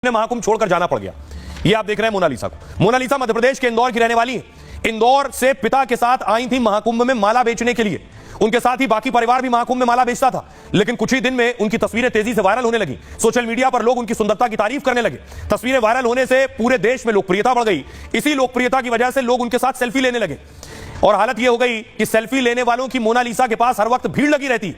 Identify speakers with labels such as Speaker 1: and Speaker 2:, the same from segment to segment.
Speaker 1: महाकुंभ छोड़कर जाना पड़ गया। ये आप देख रहे हैं मोनालिसा को। मोनालिसा मध्य प्रदेश के इंदौर की रहने वाली है। इंदौर से पिता के साथ आई थी महाकुंभ में माला बेचने के लिए। उनके साथ ही बाकी परिवार भी महाकुंभ में माला बेचता था, लेकिन कुछ ही दिन में उनकी तस्वीरें तेजी से वायरल होने लगी। सोशल मीडिया पर लोग उनकी सुंदरता की तारीफ करने लगे। तस्वीरें वायरल होने से पूरे देश में लोकप्रियता बढ़ गई। इसी लोकप्रियता की वजह से लोग उनके साथ सेल्फी लेने लगे और हालत यह हो गई कि सेल्फी लेने वालों की मोनालिसा के पास हर वक्त भीड़ लगी रहती।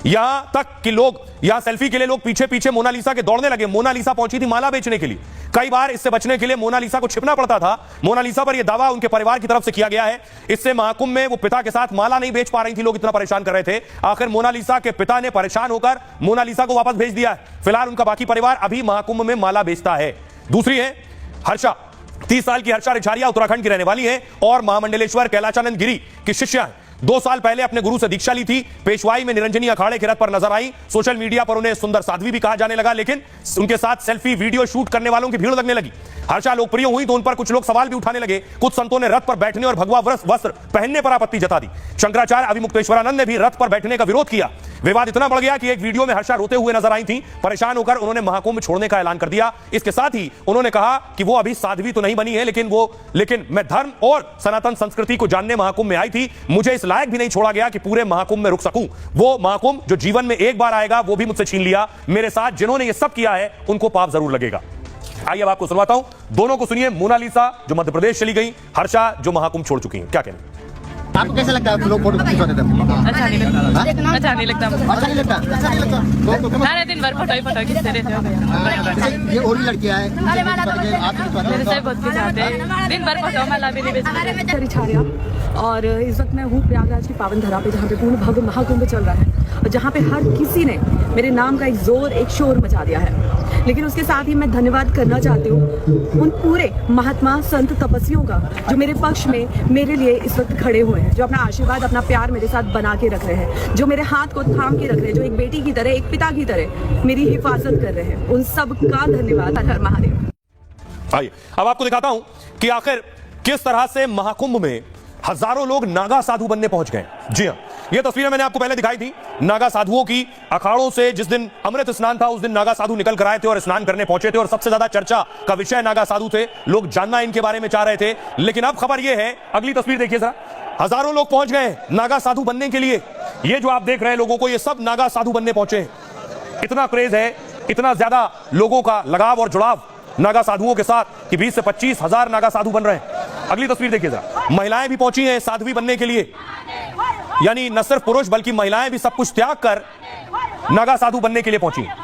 Speaker 1: यहां तक कि लोग यहां सेल्फी के लिए लोग पीछे पीछे मोनालिसा के दौड़ने लगे। मोनालिसा पहुंची थी माला बेचने के लिए। कई बार इससे बचने के लिए मोनालिसा को छिपना पड़ता था। मोनालिसा पर यह दावा उनके परिवार की तरफ से किया गया है। इससे महाकुंभ में वो पिता के साथ माला नहीं बेच पा रही थी, लोग इतना परेशान कर रहे थे। आखिर मोनालिसा के पिता ने परेशान होकर मोनालिसा को वापस भेज दिया है। फिलहाल उनका बाकी परिवार अभी महाकुंभ में माला बेचता है। दूसरी है हर्षा। 30 साल की हर्षा रिछारिया उत्तराखंड की रहने वाली है और महामंडलेश्वर कैलाचानंद गिरी की शिष्या है। 2 साल पहले अपने गुरु से दीक्षा ली थी। पेशवाई में निरंजनी अखाड़े के रथ पर नजर आई। सोशल मीडिया पर उन्हें सुंदर साध्वी भी कहा जाने लगा, लेकिन उनके साथ सेल्फी वीडियो शूट करने वालों की भीड़ लगने लगी। हर्षा लोकप्रिय हुई तो उन पर कुछ लोग सवाल भी उठाने लगे। कुछ संतों ने रथ पर बैठने और भगवा वस्त्र पहनने पर आपत्ति जता दी। शंकराचार्य अभिमुक्तेश्वरानंद ने भी रथ पर बैठने का विरोध किया। विवाद इतना बढ़ गया कि एक वीडियो में हर्षा रोते हुए नजर आई थी। परेशान होकर उन्होंने महाकुंभ छोड़ने का ऐलान कर दिया। इसके साथ ही उन्होंने कहा कि वो अभी साध्वी तो नहीं बनी है, लेकिन मैं धर्म और सनातन संस्कृति को जानने महाकुंभ में आई थी। मुझे इस लायक भी नहीं छोड़ा गया कि पूरे महाकुंभ में रुक सकूं। वो महाकुंभ जो जीवन में एक बार आएगा वो भी मुझसे छीन लिया। मेरे साथ जिन्होंने ये सब किया है उनको पाप जरूर लगेगा। आइए अब आपको सुनवाता हूं, दोनों को सुनिए। मोनालिसा जो मध्य प्रदेश चली गई, हर्षा जो महाकुंभ छोड़ चुकी हैं, क्या कहना है?
Speaker 2: आपको कैसा लगता है लोग फोटो खिंचवाते थे?
Speaker 3: अच्छा नहीं लगता। अच्छा नहीं लगता।
Speaker 2: अच्छा नहीं लगता? अच्छा नहीं लगता?
Speaker 3: सारे दिन भर फोटो खींचते रहते हो।
Speaker 2: ये और भी लड़कियां हैं
Speaker 3: मेरे से बहुत खिंचाते हैं। दिन भर फोटो माला भी नहीं बेचते।
Speaker 4: रिछारिया और इस वक्त मैं हूँ प्रयागराज की पावन धरा पे, जहाँ पे पूर्ण भव्य महाकुंभ चल रहा है और जहाँ पे हर किसी ने मेरे नाम का एक शोर मचा दिया है। लेकिन उसके साथ ही मैं धन्यवाद करना चाहती हूँ उन पूरे महात्मा संत तपस्वियों का जो मेरे पक्ष में मेरे लिए इस वक्त खड़े हुए हैं, जो अपना आशीर्वाद अपना प्यार मेरे साथ बना के रख रहे हैं, जो मेरे हाथ को थाम के रख रहे हैं, जो एक बेटी की तरह एक पिता की तरह मेरी हिफाजत कर रहे हैं। उन सब का धन्यवाद। हर महादेव।
Speaker 1: आइए अब आपको दिखाता हूं कि आखिर किस तरह से महाकुंभ में हजारों लोग नागा साधु बनने पहुंच गए। जी हां, यह तस्वीरें मैंने आपको पहले दिखाई थी नागा साधुओं की। अखाड़ों से जिस दिन अमृत स्नान था उस दिन नागा साधु निकल कर आए थे और स्नान करने पहुंचे थे और सबसे ज्यादा चर्चा का विषय नागा साधु थे। लोग जानना इनके बारे में चाह रहे थे। लेकिन अब खबर यह है, अगली तस्वीर देखिए जरा। हजारों लोग पहुंच गए नागा साधु बनने के लिए। ये जो आप देख रहे हैं लोगों को, ये सब नागा साधु बनने पहुंचे हैं। इतना क्रेज है, इतना ज्यादा लोगों का लगाव और जुड़ाव नागा साधुओं के साथ कि 20 से 25 हजार नागा साधु बन रहे हैं। अगली तस्वीर देखिए जरा। महिलाएं भी पहुंची हैं साध्वी बनने के लिए, यानी न सिर्फ पुरुष बल्कि महिलाएं भी सब कुछ त्याग कर नागा साधु बनने के लिए पहुंची हैं।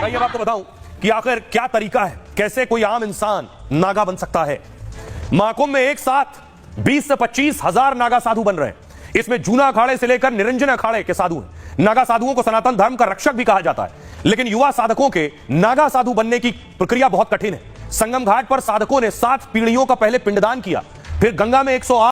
Speaker 1: मैं आपको बताऊं कि आखिर क्या तरीका है, कैसे कोई आम इंसान नागा बन सकता है। महाकुंभ में एक साथ 20 से 25 हजार नागा साधु बन रहे हैं। इसमें जूना अखाड़े से लेकर निरंजन अखाड़े के साधु हैं। नागा साधुओं को सनातन धर्म का रक्षक भी कहा जाता है, लेकिन युवा साधकों के नागा साधु बनने की प्रक्रिया बहुत कठिन है। संगम घाट पर साधकों ने 7 पीढ़ियों का पहले पिंडदान किया, फिर गंगा में 108